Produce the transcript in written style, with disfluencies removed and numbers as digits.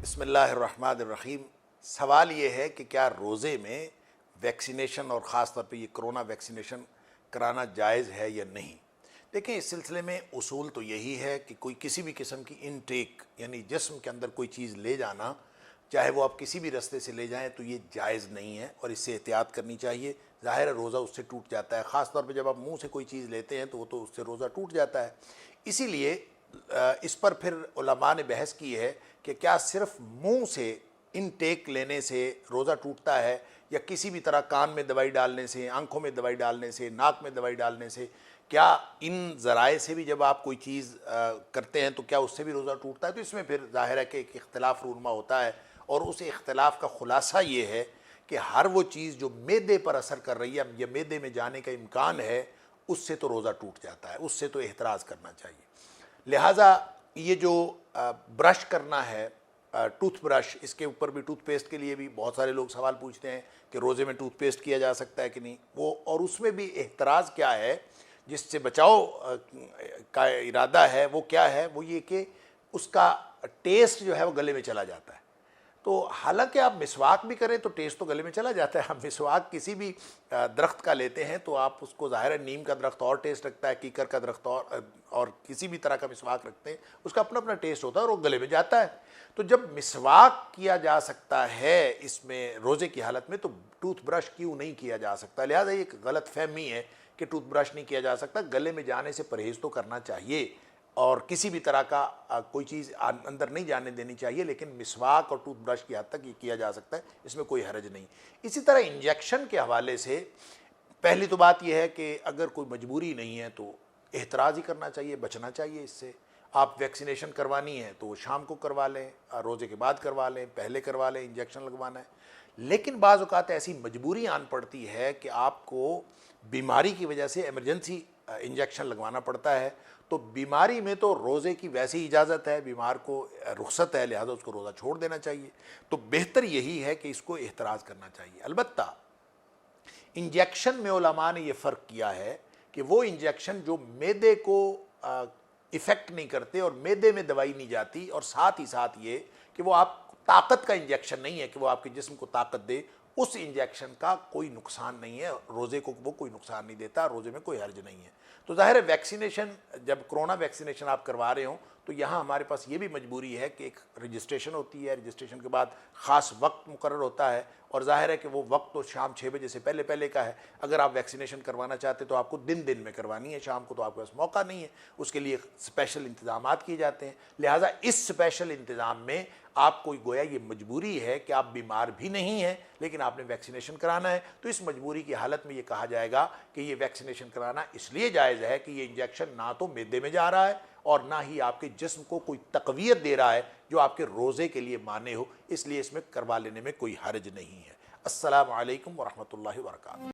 بسم اللہ الرحمن الرحیم۔ سوال یہ ہے کہ کیا روزے میں ویکسینیشن اور خاص طور پہ یہ کرونا ویکسینیشن کرانا جائز ہے یا نہیں؟ دیکھیں، اس سلسلے میں اصول تو یہی ہے کہ کوئی کسی بھی قسم کی انٹیک یعنی جسم کے اندر کوئی چیز لے جانا، چاہے وہ آپ کسی بھی رستے سے لے جائیں، تو یہ جائز نہیں ہے اور اس سے احتیاط کرنی چاہیے۔ ظاہر ہے روزہ اس سے ٹوٹ جاتا ہے، خاص طور پہ جب آپ منہ سے کوئی چیز لیتے ہیں تو وہ تو اس سے روزہ ٹوٹ جاتا ہے۔ اسی لیے اس پر پھر علماء نے بحث کی ہے کہ کیا صرف منہ سے انٹیک لینے سے روزہ ٹوٹتا ہے، یا کسی بھی طرح کان میں دوائی ڈالنے سے، آنکھوں میں دوائی ڈالنے سے، ناک میں دوائی ڈالنے سے، کیا ان ذرائع سے بھی جب آپ کوئی چیز کرتے ہیں تو کیا اس سے بھی روزہ ٹوٹتا ہے؟ تو اس میں پھر ظاہر ہے کہ ایک اختلاف رونما ہوتا ہے، اور اس اختلاف کا خلاصہ یہ ہے کہ ہر وہ چیز جو معدے پر اثر کر رہی ہے یا معدے میں جانے کا امکان ہے، اس سے تو روزہ ٹوٹ جاتا ہے، اس سے تو احتراز کرنا چاہیے۔ لہٰذا یہ جو برش کرنا ہے، ٹوتھ برش، اس کے اوپر بھی ٹوتھ پیسٹ کے لیے بھی بہت سارے لوگ سوال پوچھتے ہیں کہ روزے میں ٹوتھ پیسٹ کیا جا سکتا ہے کہ نہیں، وہ اور اس میں بھی احتراز کیا ہے، جس سے بچاؤ کا ارادہ ہے وہ کیا ہے، وہ یہ کہ اس کا ٹیسٹ جو ہے وہ گلے میں چلا جاتا ہے۔ تو حالانکہ آپ مسواک بھی کریں تو ٹیسٹ تو گلے میں چلا جاتا ہے۔ آپ مسواک کسی بھی درخت کا لیتے ہیں تو آپ اس کو، ظاہر ہے نیم کا درخت اور ٹیسٹ رکھتا ہے، کیکر کا درخت اور کسی بھی طرح کا مسواک رکھتے ہیں، اس کا اپنا اپنا ٹیسٹ ہوتا ہے اور وہ گلے میں جاتا ہے۔ تو جب مسواک کیا جا سکتا ہے اس میں روزے کی حالت میں، تو ٹوتھ برش کیوں نہیں کیا جا سکتا؟ لہٰذا یہ ایک غلط فہمی ہے کہ ٹوتھ برش نہیں کیا جا سکتا۔ گلے میں جانے سے پرہیز تو کرنا چاہیے اور کسی بھی طرح کا کوئی چیز اندر نہیں جانے دینی چاہیے، لیکن مسواک اور ٹوتھ برش کی حد تک یہ کیا جا سکتا ہے، اس میں کوئی حرج نہیں۔ اسی طرح انجیکشن کے حوالے سے پہلی تو بات یہ ہے کہ اگر کوئی مجبوری نہیں ہے تو احتراز ہی کرنا چاہیے، بچنا چاہیے اس سے۔ آپ ویکسینیشن کروانی ہے تو وہ شام کو کروا لیں، روزے کے بعد کروا لیں، پہلے کروا لیں، انجیکشن لگوانا ہے۔ لیکن بعض اوقات ایسی مجبوری آن پڑتی ہے کہ آپ کو بیماری کی وجہ سے ایمرجنسی انجیکشن لگوانا پڑتا ہے، تو بیماری میں تو روزے کی ویسی اجازت ہے، بیمار کو رخصت ہے، لہذا اس کو روزہ چھوڑ دینا چاہیے۔ تو بہتر یہی ہے کہ اس کو احتراز کرنا چاہیے۔ البتہ انجیکشن میں علماء نے یہ فرق کیا ہے کہ وہ انجیکشن جو معدے کو ایفیکٹ نہیں کرتے اور معدے میں دوائی نہیں جاتی، اور ساتھ ہی ساتھ یہ کہ وہ آپ طاقت کا انجیکشن نہیں ہے کہ وہ آپ کے جسم کو طاقت دے، اس انجیکشن کا کوئی نقصان نہیں ہے، روزے کو وہ کوئی نقصان نہیں دیتا، روزے میں کوئی حرج نہیں ہے۔ تو ظاہر ہے ویکسینیشن، جب کرونا ویکسینیشن آپ کروا رہے ہوں تو یہاں ہمارے پاس یہ بھی مجبوری ہے کہ ایک رجسٹریشن ہوتی ہے، رجسٹریشن کے بعد خاص وقت مقرر ہوتا ہے، اور ظاہر ہے کہ وہ وقت تو شام 6 بجے سے پہلے پہلے کا ہے۔ اگر آپ ویکسینیشن کروانا چاہتے تو آپ کو دن میں کروانی ہے، شام کو تو آپ کے پاس موقع نہیں ہے، اس کے لیے اسپیشل انتظامات کیے جاتے ہیں۔ لہٰذا اس اسپیشل انتظام میں آپ کو گویا یہ مجبوری ہے کہ آپ بیمار بھی نہیں ہیں لیکن آپ نے ویکسینیشن کرانا ہے، تو اس مجبوری کی حالت میں یہ کہا جائے گا کہ یہ ویکسینیشن کرانا اس لیے جائز ہے کہ یہ انجیکشن نہ تو معدے میں جا رہا ہے اور نہ ہی آپ کے جسم کو کوئی تقویت دے رہا ہے جو آپ کے روزے کے لیے مانع ہو، اس لیے اس میں کروا لینے میں کوئی حرج نہیں ہے۔ السلام علیکم ورحمۃ اللہ وبرکاتہ۔